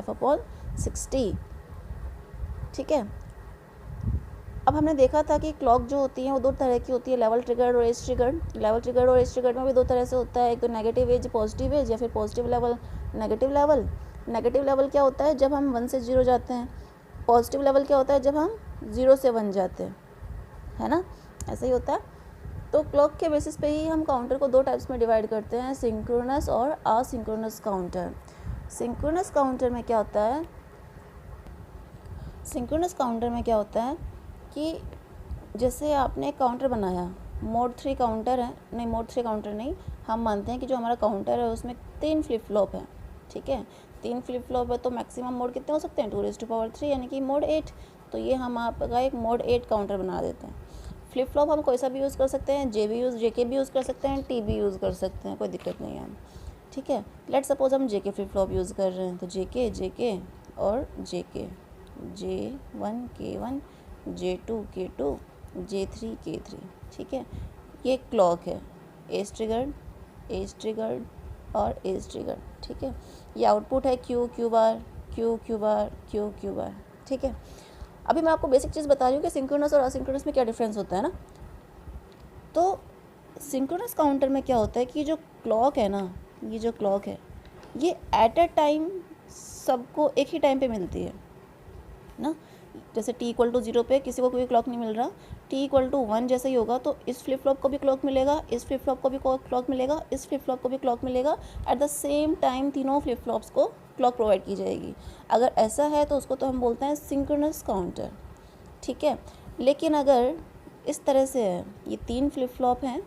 f/60। ठीक है, अब हमने देखा था कि क्लॉक जो होती है वो दो तरह की होती है, लेवल ट्रिगर्ड और एज ट्रिगर्ड। लेवल ट्रिगर्ड और एज ट्रिगर्ड में भी दो तरह से होता है, एक तो नेगेटिव एज पॉजिटिव एज, या फिर positive level negative level. Negative level क्या होता है, जब हम 1 से 0 जाते हैं। पॉजिटिव लेवल क्या होता है, जब हम 0 से 1 जाते हैं, है ना, ऐसा ही होता है। तो क्लॉक के बेसिस पे ही हम काउंटर को दो टाइप्स में डिवाइड करते हैं, सिंक्रोनस और असिंक्रोनस काउंटर। सिंक्रोनस काउंटर में क्या होता है, सिंक्रोनस काउंटर में क्या होता है कि जैसे आपने एक काउंटर बनाया, मोड 3 काउंटर है, नहीं मोड 3 काउंटर नहीं, हम मानते हैं कि जो हमारा काउंटर है उसमें 3 फ्लिप फ्लॉप है। ठीक है, 3 फ्लिप फ्लॉप है तो मैक्सिमम मोड कितने हो सकते हैं, 2⁻3 यानी कि मोड 8। तो ये हम आपका एक मोड 8 काउंटर बना देते हैं। फ्लिप फ्लॉप हम कोई सा भी यूज़ कर सकते हैं, जेके भी यूज़ कर सकते हैं, टी भी यूज़ कर सकते हैं, कोई दिक्कत नहीं है। ठीक है, लेट सपोज हम जेके फ्लिप फ्लॉप यूज़ कर रहे हैं, तो जेके और जेके, J1 K1, J2 K2, J3 K3। ठीक है, ये क्लॉक है, एज ट्रिगर्ड और एज ट्रिगर्ड। ठीक है, ये आउटपुट है क्यू बार। ठीक है, अभी मैं आपको बेसिक चीज़ बता रही हूँ कि सिंक्रोनस और असिंक्रोनस में क्या डिफरेंस होता है ना। तो सिंक्रोनस काउंटर में क्या होता है कि जो क्लॉक है ना, ये जो क्लॉक है ये एट अ टाइम सबको एक ही टाइम पे मिलती है ना। जैसे t=0 पे किसी को कोई क्लॉक नहीं मिल रहा, t=1 जैसे ही होगा तो इस फ्लिप फ्लॉप को भी क्लॉक मिलेगा, इस फ्लिप फ्लॉप को भी क्लॉक मिलेगा, इस फ्लिप फ्लॉप को भी क्लॉक मिलेगा। एट द सेम टाइम तीनों फ्लिप फ्लॉप्स को क्लॉक प्रोवाइड की जाएगी। अगर ऐसा है तो उसको तो हम बोलते हैं सिंक्रोनस काउंटर। ठीक है, लेकिन अगर इस तरह से है, ये 3 फ्लिप फ्लॉप हैं,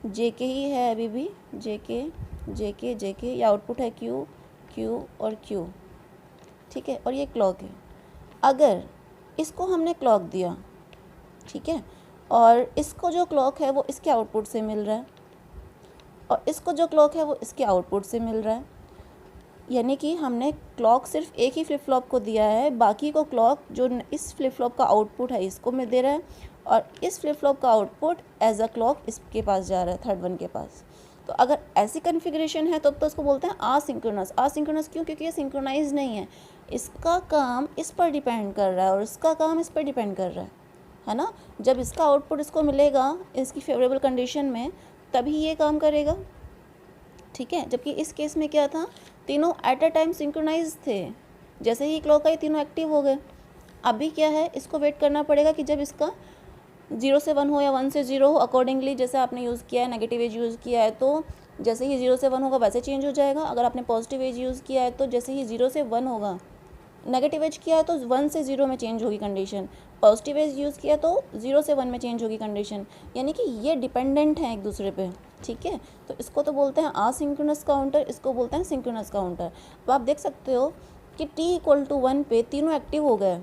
जेके ही है अभी भी, जेके, ये आउटपुट है क्यू और क्यू। ठीक है, और ये क्लॉक है। अगर इसको हमने क्लॉक दिया, ठीक है, और इसको जो क्लॉक है वो इसके आउटपुट से मिल रहा है, और इसको जो क्लॉक है वो इसके आउटपुट से मिल रहा है, यानी कि हमने क्लॉक सिर्फ एक ही फ्लिप फ्लॉप को दिया है, बाकी को क्लॉक जो इस फ्लिप फ्लॉप का आउटपुट है इसको में दे रहा है, और इस फ्लिप फ्लॉप का आउटपुट एज अ क्लॉक इसके पास जा रहा है, थर्ड वन के पास। तो अगर ऐसी कन्फिग्रेशन है तो उसको बोलते हैं असिंक्रोनस। असिंक्रोनस क्यों, क्योंकि ये सिंक्रोनाइज नहीं है, इसका काम इस पर डिपेंड कर रहा है और इसका काम इस पर डिपेंड कर रहा है ना। जब इसका आउटपुट इसको मिलेगा इसकी फेवरेबल कंडीशन में तभी ये काम करेगा। ठीक है, जबकि इस केस में क्या था, तीनों एट अ टाइम सिंक्रोनाइज थे, जैसे ही क्लॉक आई तीनों एक्टिव हो गए। अभी क्या है, इसको वेट करना पड़ेगा कि जब इसका 0 से 1 हो या 1 से 0 हो, अकॉर्डिंगली जैसे आपने यूज़ किया है, नेगेटिव एज यूज़ किया है तो जैसे ही 0 से 1 होगा वैसे चेंज हो जाएगा। अगर आपने पॉजिटिव एज यूज़ किया है तो जैसे ही 0 से 1 होगा, नेगेटिव एज किया है तो 1 से 0 में चेंज होगी कंडीशन, पॉजिटिव एज यूज़ किया तो 0 से 1 में चेंज होगी कंडीशन, यानी कि ये डिपेंडेंट हैं एक दूसरे पे। ठीक है, तो इसको तो बोलते हैं असिंक्रोनस काउंटर, इसको बोलते हैं सिंक्रोनस काउंटर। तो आप देख सकते हो कि t=1 पे तीनों एक्टिव हो गए,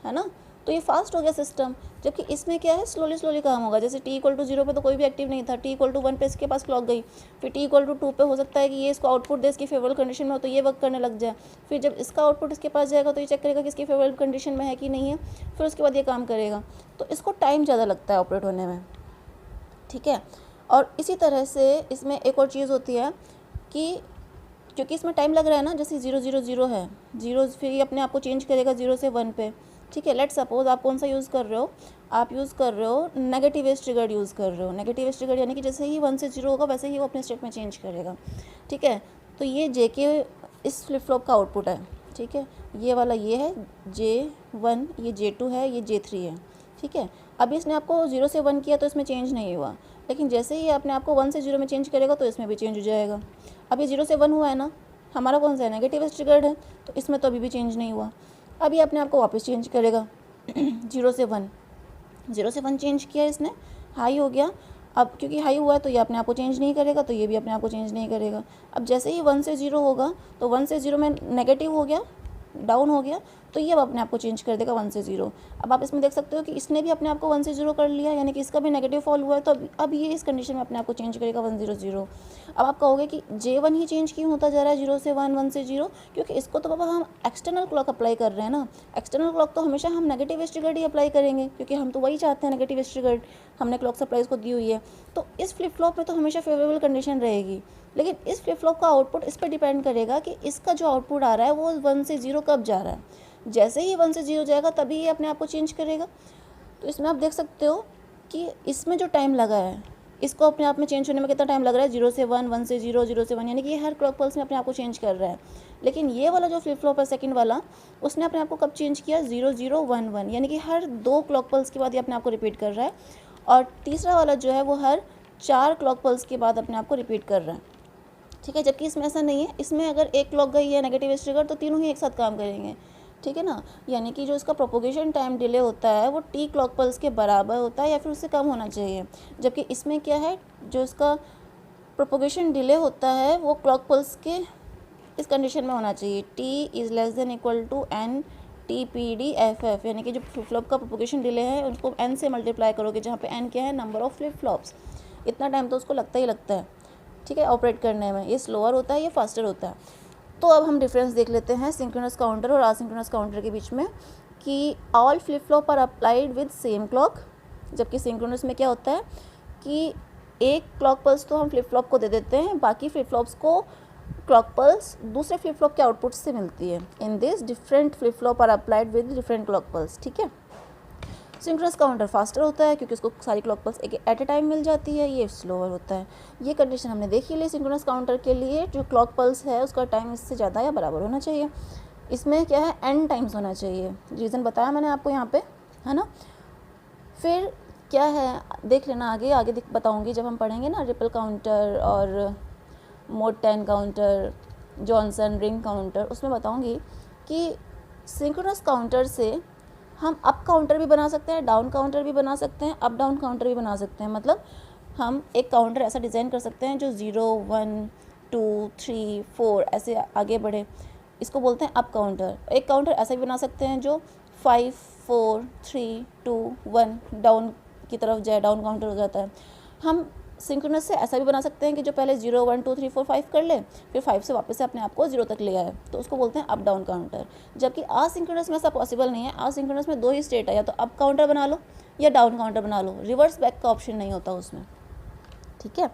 है ना, तो ये फास्ट हो गया सिस्टम। जबकि इसमें क्या है, स्लोली काम होगा। जैसे t=0 पे तो कोई भी एक्टिव नहीं था, t=1 पे इसके पास क्लॉक गई, फिर t=2 पे हो सकता है कि ये इसको आउटपुट दे, इसकी फेवरेबल कंडीशन में हो तो ये वर्क करने लग जाए। फिर जब इसका आउटपुट इसके पास जाएगा तो ये चेक करेगा कि इसकी फेवरेबल कंडीशन में है कि नहीं है, फिर उसके बाद ये काम करेगा। तो इसको टाइम ज़्यादा लगता है ऑपरेट होने में। ठीक है, और इसी तरह से इसमें एक और चीज़ होती है कि क्योंकि इसमें टाइम लग रहा है ना, जैसे 0 है 0, फिर ये अपने आप को चेंज करेगा 0 से 1 पे। ठीक है, लेट सपोज आप कौन सा यूज़ कर रहे हो, आप यूज़ कर रहे हो नेगेटिव एज ट्रिगर्ड यूज़ कर रहे हो। नेगेटिव एज ट्रिगर्ड यानी कि जैसे ही 1 से 0 होगा वैसे ही वो अपने स्टेट में चेंज करेगा। ठीक है, तो ये जेके इस फ्लिप फ्लॉप का आउटपुट है। ठीक है, ये वाला ये है J1, ये J2 है, ये J3 है। ठीक है, अभी इसने आपको 0 से 1 किया तो इसमें चेंज नहीं हुआ, लेकिन जैसे ही अपने आपको 1 से 0 में चेंज करेगा तो इसमें भी चेंज हो जाएगा। अब ये 0 से 1 हुआ है ना, हमारा कौन सा है, नेगेटिव एज ट्रिगर्ड है, तो इसमें तो अभी भी चेंज नहीं हुआ। अब ये अपने आप को वापस चेंज करेगा 0 से 1 चेंज किया इसने, हाई हो गया। अब क्योंकि हाई हुआ है तो ये अपने आप को चेंज नहीं करेगा, तो ये भी अपने आप को चेंज नहीं करेगा। अब जैसे ही 1 से 0 होगा तो 1 से 0 में नेगेटिव हो गया, डाउन हो गया, तो ये अब अपने आप को चेंज कर देगा 1 से 0। अब आप इसमें देख सकते हो कि इसने भी अपने आप को 1 से 0 कर लिया, यानी कि इसका भी नेगेटिव फॉल हुआ है, तो अब ये इस कंडीशन में अपने आप को चेंज करेगा 1 0 0। अब आप कहोगे कि J1 ही चेंज क्यों होता जा रहा है 0 से 1, 1 से 0, क्योंकि इसको तो बाबा हम एक्सटर्नल क्लॉक अप्लाई कर रहे हैं ना। एक्सटर्नल क्लॉक तो हमेशा हम नेगेटिव एज ट्रिगर्ड ही अप्लाई करेंगे, क्योंकि हम तो वही चाहते हैं, नेगेटिव एज ट्रिगर्ड हमने क्लॉक सप्लाई इसको दी हुई है। तो इस फ्लिप फ्लॉप में तो हमेशा फेवरेबल कंडीशन रहेगी, लेकिन इस फ्लिप फ्लॉप का आउटपुट इस पर डिपेंड करेगा कि इसका जो आउटपुट आ रहा है वो 1 से 0 कब जा रहा है। जैसे ही 1 से 0 जाएगा तभी ये अपने आप को चेंज करेगा। तो इसमें आप देख सकते हो कि इसमें जो टाइम लगा है, इसको अपने आप में चेंज होने में कितना टाइम लग रहा है, 0 से 1, 1 से 0, 0 से 1, यानी कि ये हर क्लॉक पल्स में अपने आप को चेंज कर रहा है। लेकिन ये वाला जो फ्लिप फ्लॉप है सेकंड वाला, उसने अपने आप को कब चेंज किया, 0, 0, 1, 1, यानी कि हर 2 क्लॉक पल्स के बाद ये अपने आप को रिपीट कर रहा है। और तीसरा वाला जो है वो हर 4 क्लॉक पल्स के बाद अपने आप को रिपीट कर रहा है, ठीक है। जबकि इसमें ऐसा नहीं है, इसमें अगर एक क्लॉक गई है नेगेटिव एज ट्रिगर तो तीनों ही एक साथ काम करेंगे, ठीक है ना। यानी कि जो इसका प्रोपोगेशन टाइम डिले होता है वो टी क्लॉक पल्स के बराबर होता है या फिर उससे कम होना चाहिए। जबकि इसमें क्या है, जो इसका प्रोपोगेशन डिले होता है वो क्लॉक पल्स के इस कंडीशन में होना चाहिए, T is less than equal to N T P D F F, यानी कि जो फ्लिप फ्लॉप का प्रोपोगेशन डिले है उसको एन से मल्टीप्लाई करोगे, जहाँ पे एन क्या है, नंबर ऑफ फ्लिप फ्लॉप्स। इतना टाइम तो उसको लगता ही लगता है, ठीक है, ऑपरेट करने में। ये स्लोअर होता है, ये फास्टर होता है। तो अब हम डिफरेंस देख लेते हैं सिंक्रोनस काउंटर और आसिंक्रोनस काउंटर के बीच में, कि all flip flop are applied with same clock. जबकि सिंक्रोनस में क्या होता है कि एक क्लॉक पल्स तो हम फ्लिप फ्लॉप को दे देते हैं, बाकी फ्लिप फ्लॉप्स को क्लॉक पल्स दूसरे फ्लिप फ्लॉप के आउटपुट से मिलती है। In this different flip flop are applied with different clock pulse, ठीक है। सिंक्रोनस काउंटर फास्टर होता है क्योंकि उसको सारी क्लॉक पल्स एक एट ए टाइम मिल जाती है, ये स्लोअर होता है। ये कंडीशन हमने देखी ली सिंक्रोनस काउंटर के लिए, जो क्लॉक पल्स है उसका टाइम इससे ज़्यादा या बराबर होना चाहिए। इसमें क्या है, n टाइम्स होना चाहिए, रीज़न बताया मैंने आपको यहाँ पे, है ना। फिर क्या है, देख लेना आगे आगे बताऊँगी जब हम पढ़ेंगे ना रिपल काउंटर और mode 10 counter, Johnson ring counter, उसमें बताऊँगी कि सिंक्रोनस काउंटर से हम अप काउंटर भी बना सकते हैं, डाउन काउंटर भी बना सकते हैं, अप डाउन काउंटर भी बना सकते हैं। मतलब हम एक काउंटर ऐसा डिज़ाइन कर सकते हैं जो 0, 1, 2, 3, 4 ऐसे आगे बढ़े, इसको बोलते हैं अप काउंटर। एक काउंटर ऐसा भी बना सकते हैं जो 5, 4, 3, 2, 1 डाउन की तरफ जाए, डाउन काउंटर हो जाता है। हम सिंक्रोनस से ऐसा भी बना सकते हैं कि जो पहले 0, 1, 2, 3, 4, 5 कर ले, फिर 5 से वापस से अपने आप को 0 तक ले आए, तो उसको बोलते हैं अप डाउन काउंटर। जबकि आसिंक्रोनस में ऐसा पॉसिबल नहीं है। आसिंक्रोनस में 2 ही स्टेट है, या तो अप काउंटर बना लो या डाउन काउंटर बना लो, रिवर्स बैक का ऑप्शन नहीं होता उसमें, ठीक है।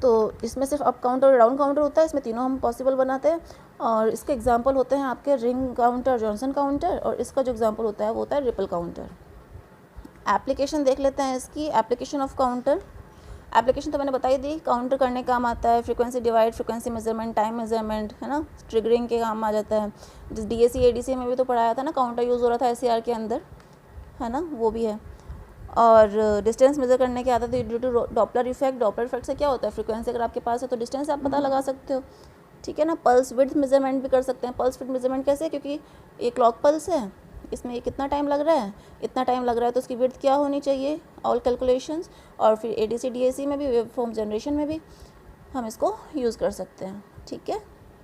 तो इसमें सिर्फ अप काउंटर और डाउन काउंटर होता है, इसमें तीनों हम पॉसिबल बनाते हैं। और इसके एग्जाम्पल होते हैं आपके रिंग काउंटर, जॉनसन काउंटर, और इसका जो एग्जाम्पल होता है वो होता है रिपल काउंटर। एप्लीकेशन देख लेते हैं इसकी, एप्लीकेशन ऑफ काउंटर। एप्लीकेशन तो मैंने बताई दी, काउंटर करने काम आता है, frequency divide, frequency measurement, time measurement, है ना, ट्रिगरिंग के काम आ जाता है। जिस DAC ADC में भी तो पढ़ाया था ना, काउंटर यूज़ हो रहा था SCR के अंदर, है ना, वो भी है। और डिस्टेंस मेजर करने की आदत है due to Doppler effect. Doppler effect से क्या होता है, फ्रीक्वेंसी अगर आपके पास है तो डिस्टेंस आप पता लगा सकते हो, ठीक है ना। पल्स विड्थ मेजरमेंट भी कर सकते हैं। पल्स विड्थ मेजरमेंट कैसे, क्योंकि ये क्लॉक पल्स है, इसमें ये कितना टाइम लग रहा है, इतना टाइम लग रहा है, तो उसकी विड्थ क्या होनी चाहिए, ऑल कैलकुलेशंस। और फिर ADC DAC में भी, वेव फॉर्म जनरेशन में भी हम इसको यूज़ कर सकते हैं, ठीक है।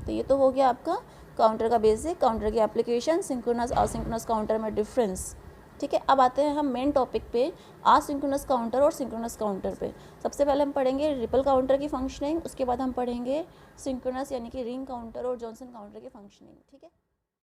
तो ये तो हो गया आपका काउंटर का बेसिक, काउंटर की एप्लीकेशन, सिंक्रोनस असिंक्रोनस काउंटर में डिफरेंस, ठीक है। अब आते हैं हम मेन टॉपिक पे, आसिंक्रोनस काउंटर और सिंक्रोनस काउंटर पे। सबसे पहले हम पढ़ेंगे रिपल काउंटर की फंक्शनिंग, उसके बाद हम पढ़ेंगे सिंक्रोनस यानी कि रिंग काउंटर और जॉनसन काउंटर की फंक्शनिंग, ठीक है।